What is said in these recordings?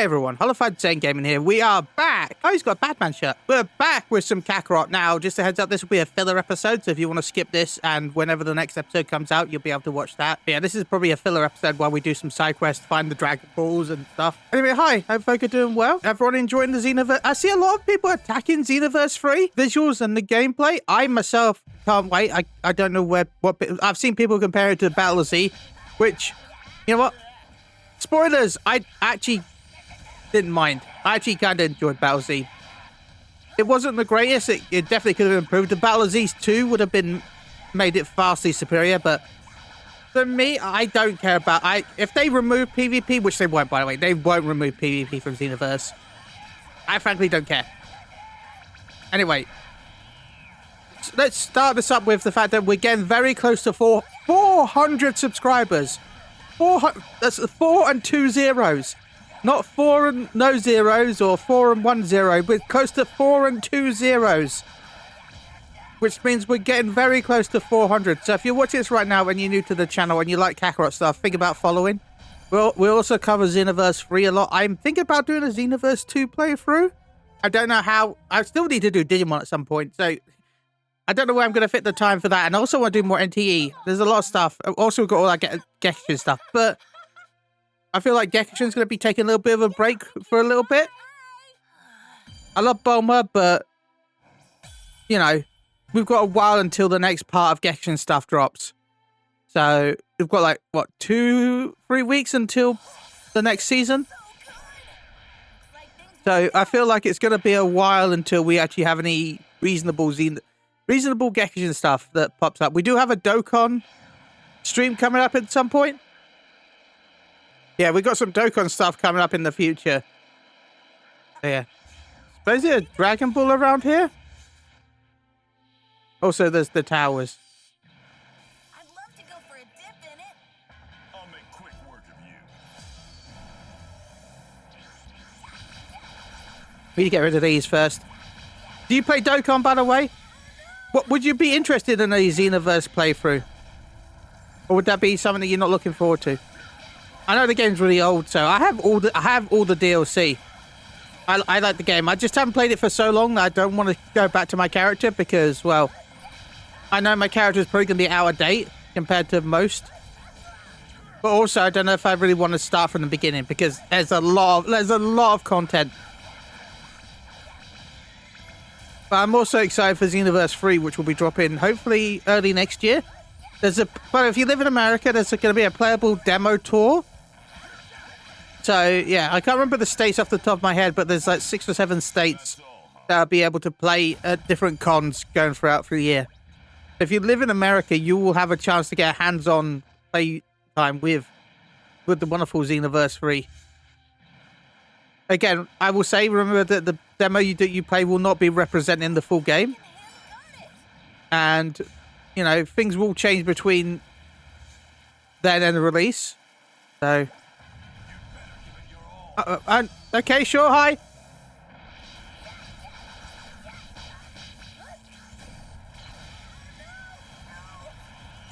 Hey everyone, Hollified Zane Gaming here. We are back. Oh, he's got a Batman shirt. We're back with some Kakarot. Now, just a heads up, this will be a filler episode, so if you want to skip this and whenever the next episode comes out, you'll be able to watch that. But yeah, this is probably a filler episode while we do some side quests, find the Dragon Balls and stuff. Anyway, hi. Hope folk are doing well. Everyone enjoying the Xenoverse? I see a lot of people attacking Xenoverse 3 visuals and the gameplay. I myself can't wait. I don't know what I've seen people compare it to Battle Z, which, you know what? Spoilers, I actually didn't mind. I actually kind of enjoyed Battle Z. It wasn't the greatest. It definitely could have improved. The Battle Z 2 would have made it vastly superior, but for me, I don't care about... if they remove PvP, which they won't, by the way, they won't remove PvP from Xenoverse. I frankly don't care. Anyway, let's start this up with the fact that we're getting very close to 400 subscribers. 400, that's 4 and 2 zeros. Not 4 and no zeros or 4 and 1 zero, but close to 4 and 2 zeros. Which means we're getting very close to 400. So if you're watching this right now and you're new to the channel and you like Kakarot stuff, think about following. We also cover Xenoverse 3 a lot. I'm thinking about doing a Xenoverse 2 playthrough. I don't know how. I still need to do Digimon at some point. So I don't know where I'm going to fit the time for that. And I also want to do more NTE. There's a lot of stuff. I've also got all that Gekishin stuff. But I feel like Gekishin's going to be taking a little bit of a break for a little bit. I love Bulma, but, you know, we've got a while until the next part of Gekishin stuff drops. So we've got like, what, 2-3 weeks until the next season? So I feel like it's going to be a while until we actually have any reasonable Gekishin stuff that pops up. We do have a Dokkan stream coming up at some point. Yeah, we got some Dokkan stuff coming up in the future. Yeah. Suppose there's a Dragon Ball around here? Also, there's the towers. I'd love to go for a dip in it. I'll make quick work of you. We need to get rid of these first. Do you play Dokkan, by the way? What would you be interested in a Xenoverse playthrough? Or would that be something that you're not looking forward to? I know the game's really old, so I have all the DLC. I like the game. I just haven't played it for so long that I don't want to go back to my character because, well, I know my character is probably going to be out of date compared to most. But also, I don't know if I really want to start from the beginning because there's a lot of content. But I'm also excited for Xenoverse 3, which will be dropping hopefully early next year. But if you live in America, there's going to be a playable demo tour. So, yeah, I can't remember the states off the top of my head, but there's like 6 or 7 states that I'll be able to play at different cons going throughout the year. If you live in America, you will have a chance to get a hands-on play time with the wonderful Xenoverse 3. Again, I will say, remember that the demo you play will not be representing the full game. And, you know, things will change between then and the release. So... okay, sure, hi.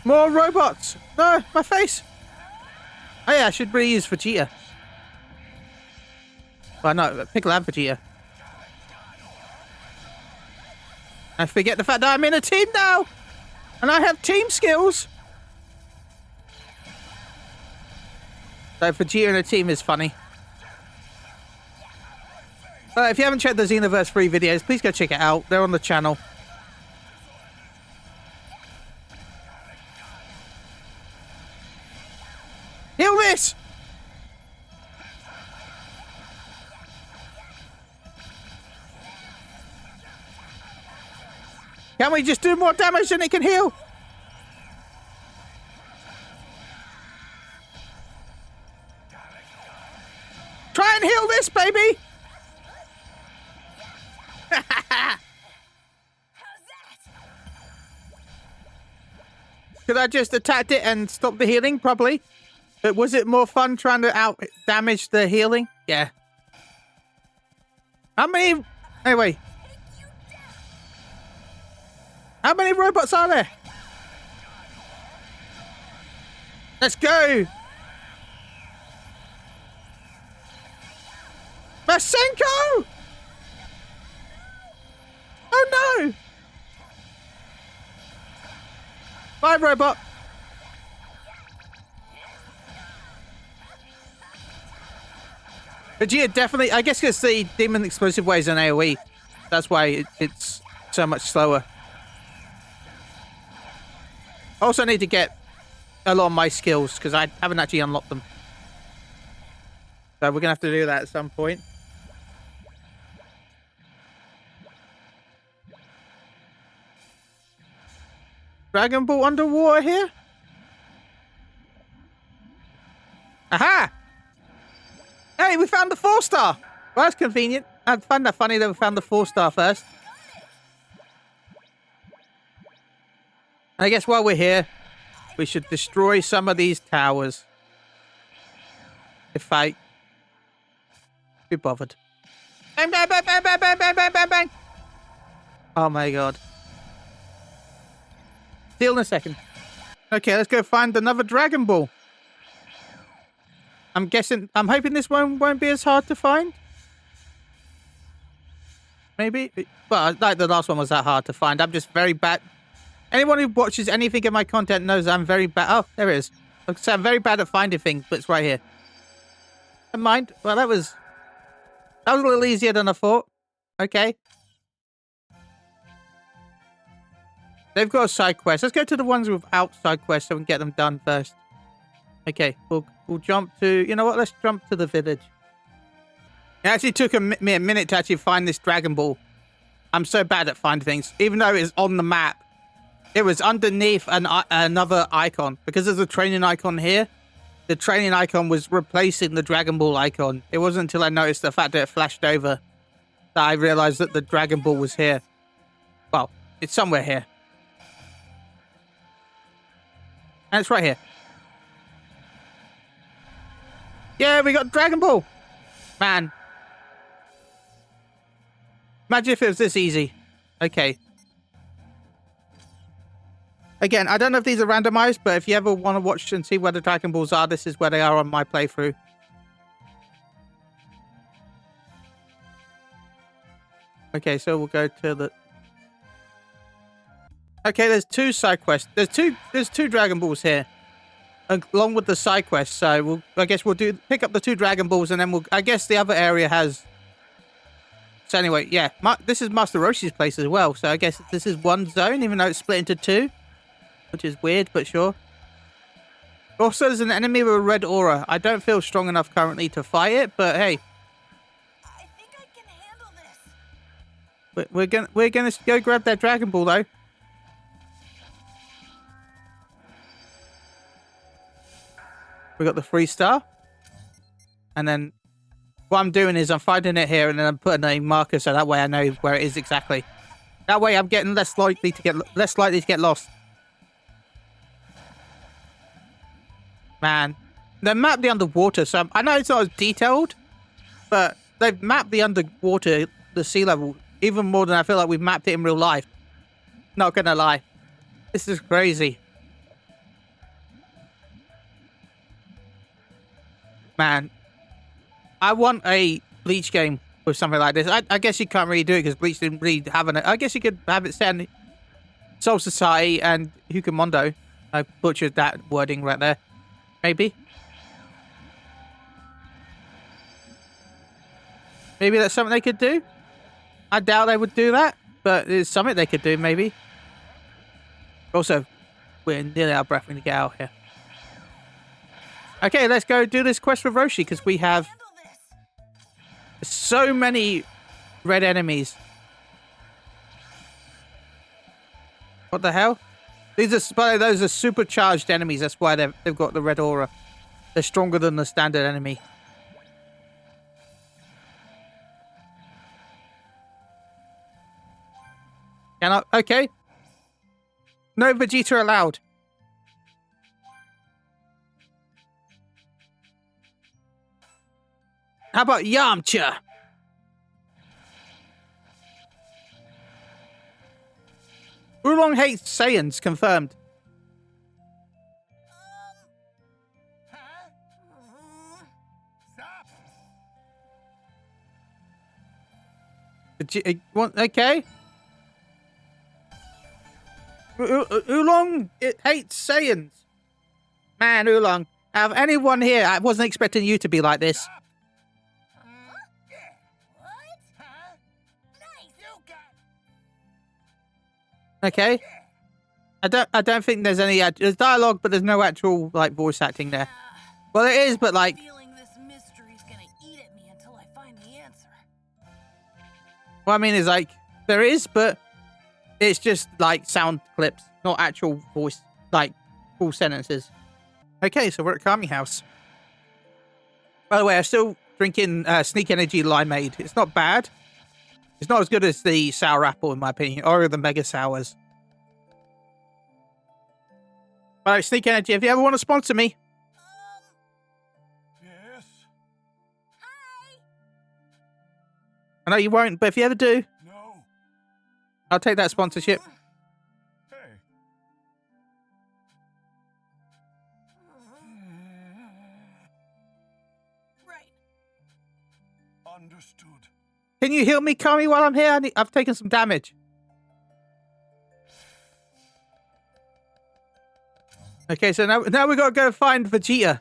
More robots. No, my face. Oh yeah, I should really use Vegeta. Well, no, Piccolo and Vegeta. I forget the fact that I'm in a team now. And I have team skills. So Vegeta in a team is funny. If you haven't checked the Xenoverse 3 videos, please go check it out. They're on the channel. Heal this! Can we just do more damage than it can heal? Try and heal this, baby! Could I just attacked it and stopped the healing? Probably. But was it more fun trying to out-damage the healing? Yeah. How many... Anyway. How many robots are there? Let's go! Senko! Oh no! Bye, robot. Vegeta definitely, I guess because the demon explosive way is an AoE. That's why it's so much slower. I also need to get a lot of my skills because I haven't actually unlocked them. So we're going to have to do that at some point. Dragon Ball underwater here? Aha! Hey, we found the 4-star! Well, that's convenient. I find that funny that we found the 4-star first. I guess while we're here, we should destroy some of these towers. If I... be bothered. Bang, bang, bang, bang, bang, bang, bang, bang, bang, bang! Oh my god. Deal in a second. Okay, let's go find another Dragon Ball. I'm hoping this one won't be as hard to find. Maybe? Well, like the last one was that hard to find. I'm just very bad. Anyone who watches anything in my content knows I'm very bad. Oh, there it is. So I'm very bad at finding things, but it's right here. Never mind. Well, that was a little easier than I thought. Okay. They've got a side quest. Let's go to the ones without side quests so we can get them done first. Okay, we'll jump to... You know what? Let's jump to the village. It actually took me a minute to actually find this Dragon Ball. I'm so bad at finding things. Even though it's on the map, it was underneath another icon. Because there's a training icon here, the training icon was replacing the Dragon Ball icon. It wasn't until I noticed the fact that it flashed over that I realized that the Dragon Ball was here. Well, it's somewhere here. And it's right here. Yeah, we got Dragon Ball! Man. Imagine if it was this easy. Okay. Again, I don't know if these are randomized, but if you ever want to watch and see where the Dragon Balls are, this is where they are on my playthrough. Okay, so we'll go to the... Okay, there's 2 side quests. There's two Dragon Balls here, along with the side quests. So I guess we'll pick up the 2 Dragon Balls, and then I guess the other area has. So anyway, yeah, this is Master Roshi's place as well. So I guess this is one zone, even though it's split into 2, which is weird, but sure. Also, there's an enemy with a red aura. I don't feel strong enough currently to fight it, but hey. I think I can handle this. We're gonna go grab that Dragon Ball though. We got the 3-star. And then what I'm doing is I'm finding it here and then I'm putting a marker so that way I know where it is exactly. That way I'm getting less likely to get lost. Man. They mapped the underwater, so I know it's not as detailed, but they've mapped the underwater, the sea level, even more than I feel like we've mapped it in real life. Not gonna lie. This is crazy. Man, I want a Bleach game with something like this. I guess you can't really do it because Bleach didn't really have an... I guess you could have it set in Soul Society and Hukamondo. I butchered that wording right there. Maybe. Maybe that's something they could do. I doubt they would do that, but it's something they could do, maybe. Also, we're nearly out of breath when we get out here. Okay, let's go do this quest with Roshi, because we have so many red enemies. What the hell? Those are supercharged enemies. That's why they've got the red aura. They're stronger than the standard enemy. Okay. No Vegeta allowed. How about Yamcha? Oolong hates Saiyans, confirmed. Huh? Stop! Okay. Oolong, it hates Saiyans. Man, Oolong, out of anyone here, I wasn't expecting you to be like this. What? Huh? Nice. You got. Okay. I don't think there's any there's dialogue, but there's no actual like voice acting there. Well, it is, but like, Feeling this mystery's gonna eat at me until I find the answer. what I mean is like there is, but it's just like sound clips, not actual voice, like full sentences. Okay, so we're at Kami House. By the way, I'm still drinking Sneak Energy Limeade. It's not bad. It's not as good as the Sour Apple, in my opinion, or the Mega Sours. Alright, Sneak Energy, if you ever want to sponsor me. Yes? Hi. I know you won't, but if you ever do, No? I'll take that sponsorship. Hey. Right. Understood. Can you heal me, Kami, while I'm here? I've taken some damage. Okay, so now we gotta go find Vegeta.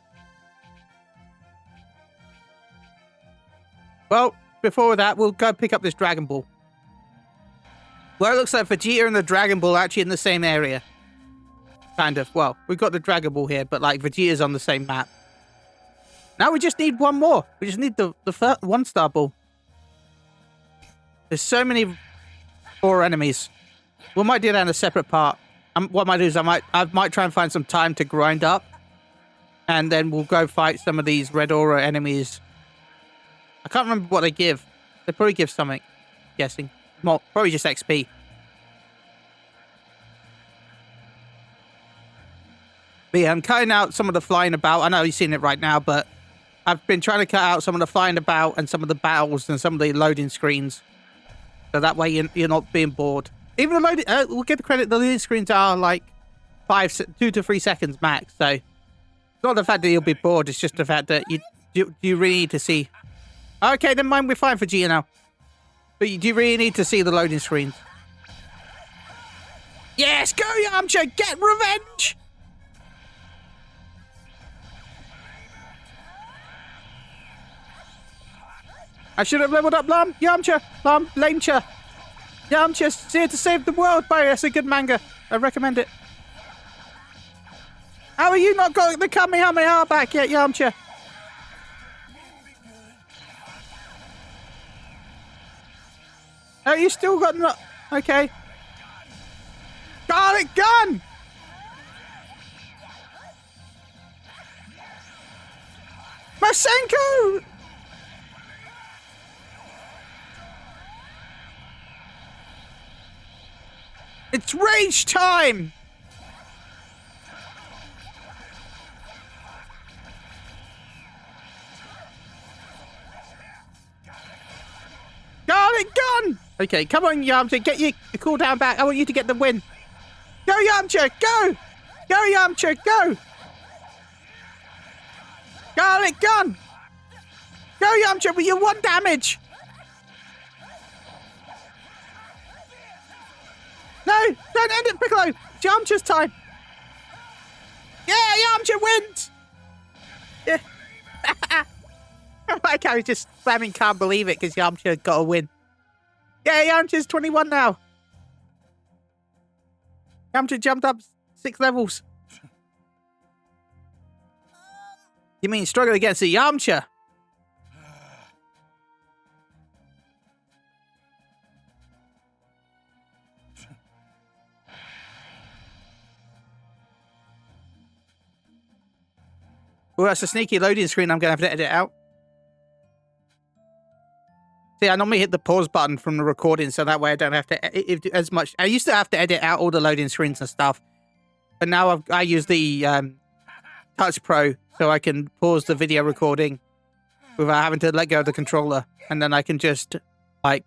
Well, before that, we'll go pick up this Dragon Ball. Well, it looks like Vegeta and the Dragon Ball are actually in the same area. Kind of. Well, we've got the Dragon Ball here, but like Vegeta's on the same map. Now we just need one more. We just need the first 1-star ball. There's so many 4 enemies. We might do that in a separate part. What I might do is I might try and find some time to grind up, and then we'll go fight some of these red aura enemies. I can't remember what they give. They probably give something. I'm guessing. Well, probably just XP. But yeah, I'm cutting out some of the flying about. I know you've seen it right now, but I've been trying to cut out some of the flying about and some of the battles and some of the loading screens. So that way you're not being bored. Even the loading, we'll give the credit, the loading screens are like 2 to 3 seconds max. So it's not the fact that you'll be bored, it's just the fact that you really need to see. Okay, then mind, we're fine for Gia now. But do you really need to see the loading screens? Yes, go Yamcha, get revenge! I should have leveled up Yamcha, Lancha. Yamcha's here to save the world, buddy. That's a good manga. I recommend it. How are you not got the Kamehameha back yet, Yamcha? Oh, you still got no... Okay. Garlic gun! Masenko! It's rage time! Garlic gun! Okay, come on, Yamcha, get your cooldown back. I want you to get the win. Go, Yamcha, go! Go, Yamcha, go! Garlic gun! Go, Yamcha, with your 1 damage! No, don't end it, Piccolo! It's Yamcha's time! Yeah, Yamcha wins! Yeah. I like how he's just spamming can't believe it because Yamcha got a win. Yeah, Yamcha's 21 now. Yamcha jumped up 6 levels. You mean struggle against the Yamcha? Well, that's a sneaky loading screen I'm going to have to edit out. See, I normally hit the pause button from the recording, so that way I don't have to as much. I used to have to edit out all the loading screens and stuff, but now I use the Touch Pro, so I can pause the video recording without having to let go of the controller, and then I can just, like,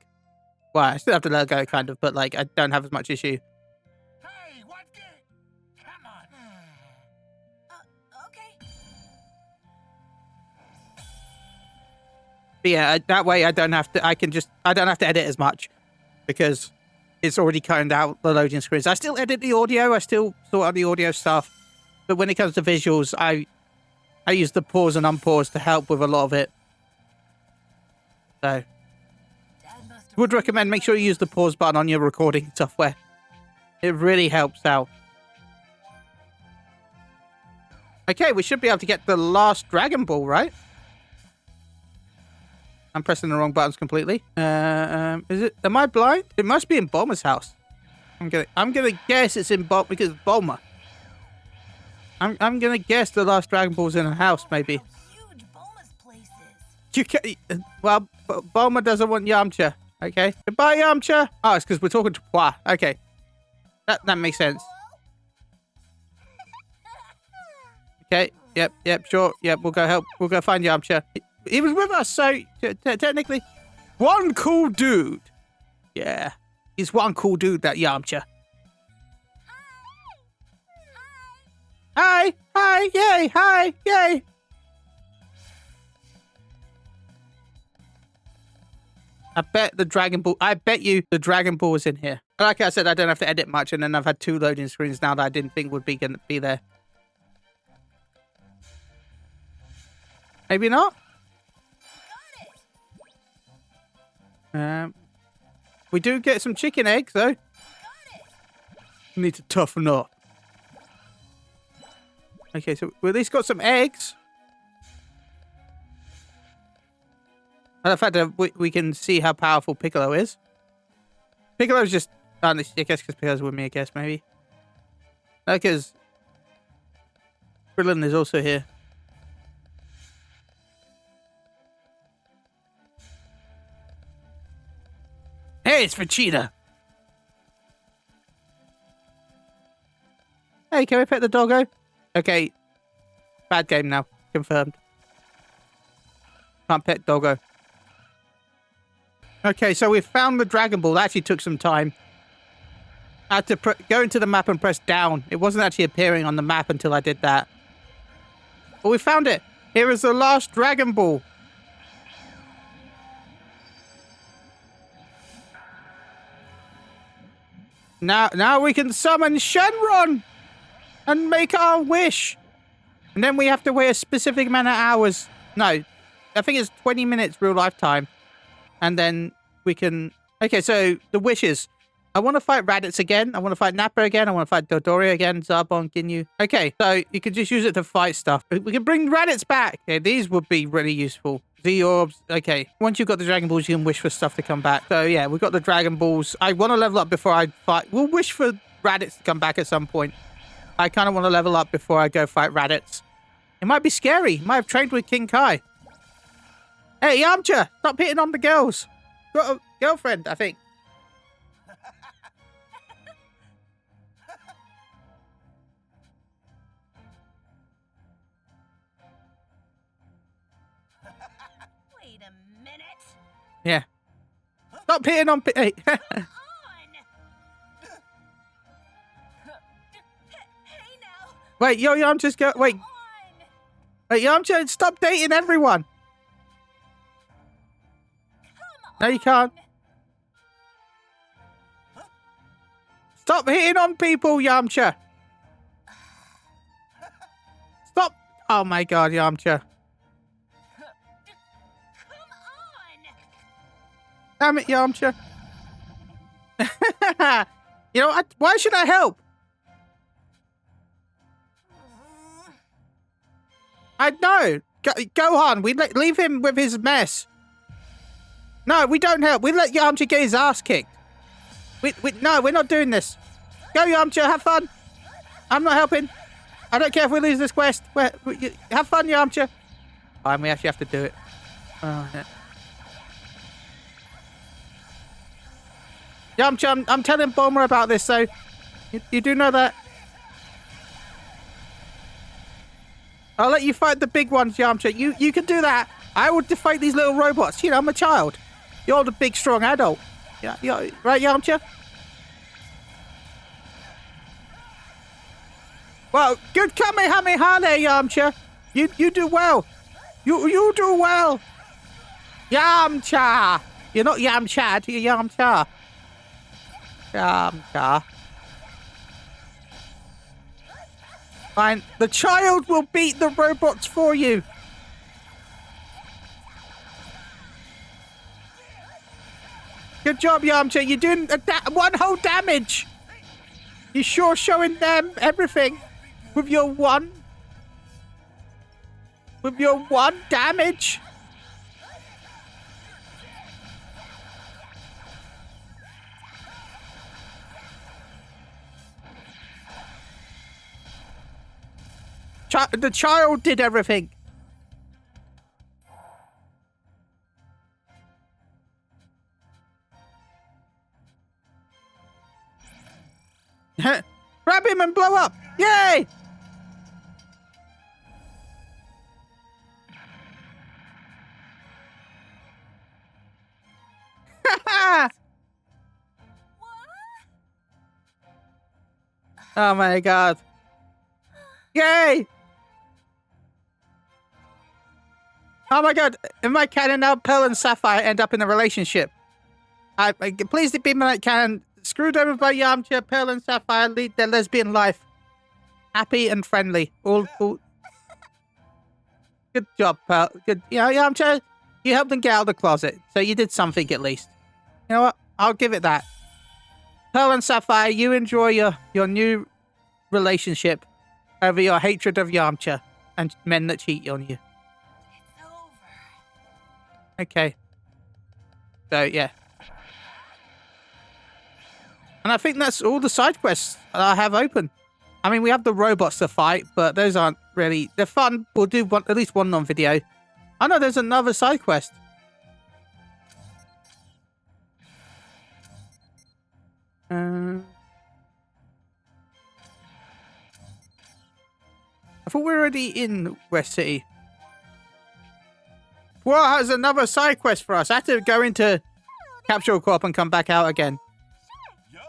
well, I still have to let go, kind of, but, like, I don't have as much issue. Hey, what the? Come on. Okay. But yeah, that way I don't have to. I don't have to edit as much because it's already cutting out the loading screens. I still edit the audio. I still sort out the audio stuff. But when it comes to visuals, I use the pause and unpause to help with a lot of it. So, would recommend make sure you use the pause button on your recording software. It really helps out. Okay, we should be able to get the last Dragon Ball, right? I'm pressing the wrong buttons completely. Is it? Am I blind? It must be in Bulma's house. I'm gonna guess it's in because it's Bulma. I'm gonna guess the last Dragon Ball's in a house, maybe. Huge Bulma's place is. You can, well, Bulma doesn't want Yamcha. Okay. Goodbye, Yamcha. Oh, it's because we're talking to Pua. Okay. That makes sense. Okay. Yep. Sure. Yep. We'll go help. We'll go find Yamcha. He was with us, so technically, one cool dude. Yeah. He's one cool dude, that Yamcha. Hi. Yay. Hi. Yay. I bet you the Dragon Ball is in here. Like I said, I don't have to edit much, and then I've had 2 loading screens now that I didn't think would be going to be there. Maybe not? We do get some chicken eggs, though. We need to toughen up. Okay, so we at least got some eggs. And the fact that we can see how powerful Piccolo is. Piccolo's just... I guess because Piccolo's with me, I guess, maybe. Because... Krillin is also here. Hey, it's Vegeta! Hey, can we pet the doggo? Okay. Bad game now. Confirmed. Can't pet doggo. Okay, so we found the Dragon Ball. That actually took some time. I had to go into the map and press down. It wasn't actually appearing on the map until I did that. But we found it. Here is the last Dragon Ball. Now we can summon Shenron and make our wish. And then we have to wait a specific amount of hours. No, I think it's 20 minutes real life time. And then we can... Okay, so the wishes. I want to fight Raditz again. I want to fight Nappa again. I want to fight Dodoria again. Zarbon, Ginyu. Okay, so you can just use it to fight stuff. We can bring Raditz back. Okay, these would be really useful. Z-Orbs. Okay, once you've got the Dragon Balls, you can wish for stuff to come back. So yeah, we've got the Dragon Balls. I want to level up before I fight. We'll wish for Raditz to come back at some point. I kind of want to level up before I go fight Raditz. It might be scary. Might have trained with King Kai. Hey, Yamcha, stop hitting on the girls. Got a girlfriend, I think. Wait a minute. Yeah. Stop hitting on... Hey. Hey now. Wait, Yamcha's go... Wait. On. Wait, Yamcha, stop dating everyone. No, you can't. Stop hitting on people, Yamcha. Stop. Oh my god, Yamcha. Come on. Damn it, Yamcha. You know, why should I help? I know. Gohan, we leave him with his mess. No, we don't help. We let Yamcha get his ass kicked. No, we're not doing this. Go, Yamcha, have fun. I'm not helping. I don't care if we lose this quest. Have fun, Yamcha. Fine, we actually have to do it. Oh, yeah. Yamcha, I'm telling Bulma about this, so you do know that. I'll let you fight the big ones, Yamcha. You can do that. I will fight these little robots. You know, I'm a child. You're the big, strong adult. Yeah, right, Yamcha? Well, good Kamehameha there, Yamcha. You do well. You do well. Yamcha! You're not Yamcha, you're Yamcha. Yamcha. Fine. The child will beat the robots for you. Good job, Yamcha. You're doing one whole damage. You sure showing them everything with your one? With your one damage? The child did everything. Grab him and blow up! Yay! Oh my god. Yay! Oh my god, in my canon now, Pearl and Sapphire end up in a relationship. Please be my canon. Screwed over by Yamcha, Pearl and Sapphire lead their lesbian life. Happy and friendly. All. Good job, Pearl. Good. You know, Yamcha, you helped them get out of the closet, so you did something at least. You know what? I'll give it that. Pearl and Sapphire, you enjoy your new relationship over your hatred of Yamcha and men that cheat on you. It's over. Okay. So, yeah. And I think that's all the side quests I have open. I mean, we have the robots to fight, but those aren't really... They're fun. We'll do at least one non-video. I know there's another side quest. I thought we were already in West City. Well, there's another side quest for us. I have to go into Capsule Corp and come back out again. Yo.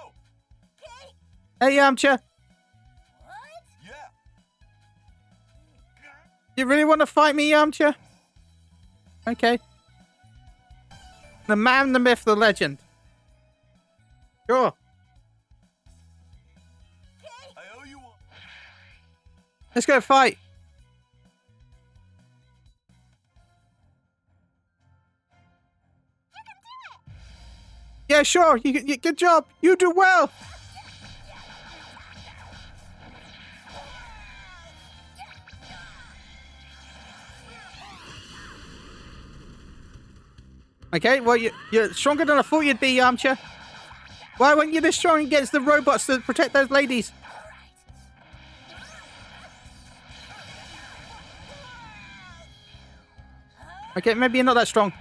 Hey, Yamcha. What? Yeah. You really want to fight me, Yamcha? Okay. The man, the myth, the legend. Sure. I owe you one. Let's go fight. Yeah, sure. You good job. You do well. Okay, well, you're stronger than I thought you'd be, Yamcha. Why weren't you this strong against the robots to protect those ladies? Okay, maybe you're not that strong.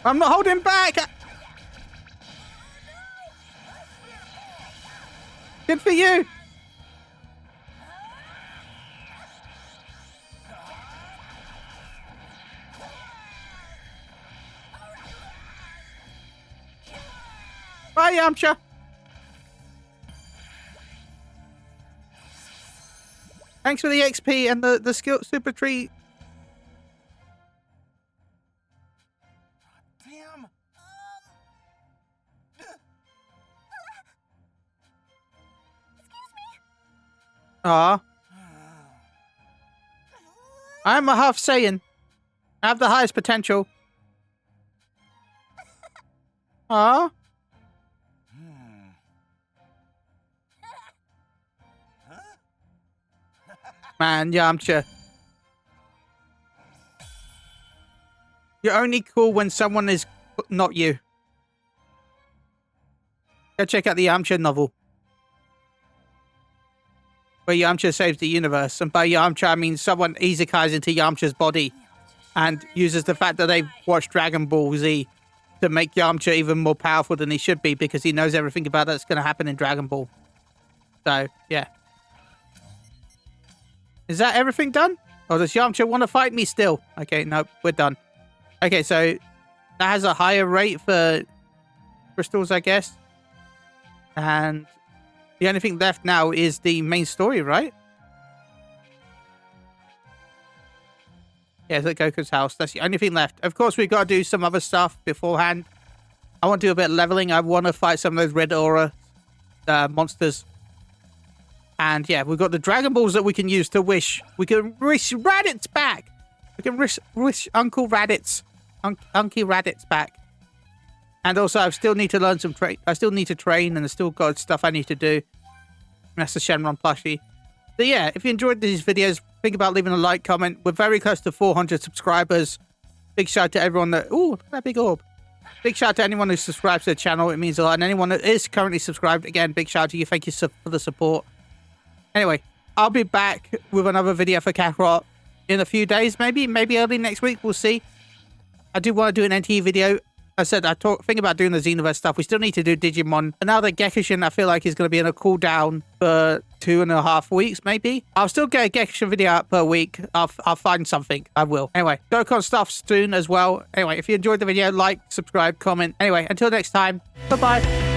I'm not holding back! Good for you! Bye, Yamcha! Thanks for the XP and the skill super tree. Damn. Aw. I'm a half Saiyan. I have the highest potential. Aw. Man, Yamcha. You're only cool when someone is not you. Go check out the Yamcha novel. Where Yamcha saves the universe. And by Yamcha, I mean someone isekais into Yamcha's body. And uses the fact that they've watched Dragon Ball Z to make Yamcha even more powerful than he should be. Because he knows everything about that's going to happen in Dragon Ball. So, yeah. Is that everything done? Or does Yamcha want to fight me still? Okay, no, we're done. Okay, so that has a higher rate for crystals, I guess. And the only thing left now is the main story, right? Yeah, it's at Goku's house. That's the only thing left. Of course, we've got to do some other stuff beforehand. I want to do a bit of leveling. I want to fight some of those red aura monsters. And yeah, we've got the Dragon Balls that we can use to wish. We can wish Raditz back. We can wish Uncle Raditz, Unky Raditz back. And also, I still need to learn some train. I still need to train, and I still got stuff I need to do. That's the Shenron plushie. So yeah, if you enjoyed these videos, think about leaving a like, comment. We're very close to 400 subscribers. Big shout out to everyone that... Ooh, look at that big orb. Big shout out to anyone who subscribes to the channel. It means a lot. And anyone that is currently subscribed, again, big shout out to you. Thank you for the support. Anyway, I'll be back with another video for Kakarot in a few days, maybe early next week. We'll see. I do want to do an NT video. I said think about doing the Xenoverse stuff. We still need to do Digimon. And now that Gekishin, I feel like is going to be in a cooldown for 2.5 weeks, maybe. I'll still get a Gekishin video out per week. I'll find something. I will. Anyway, Dokkan stuff soon as well. Anyway, if you enjoyed the video, like, subscribe, comment. Anyway, until next time, bye-bye.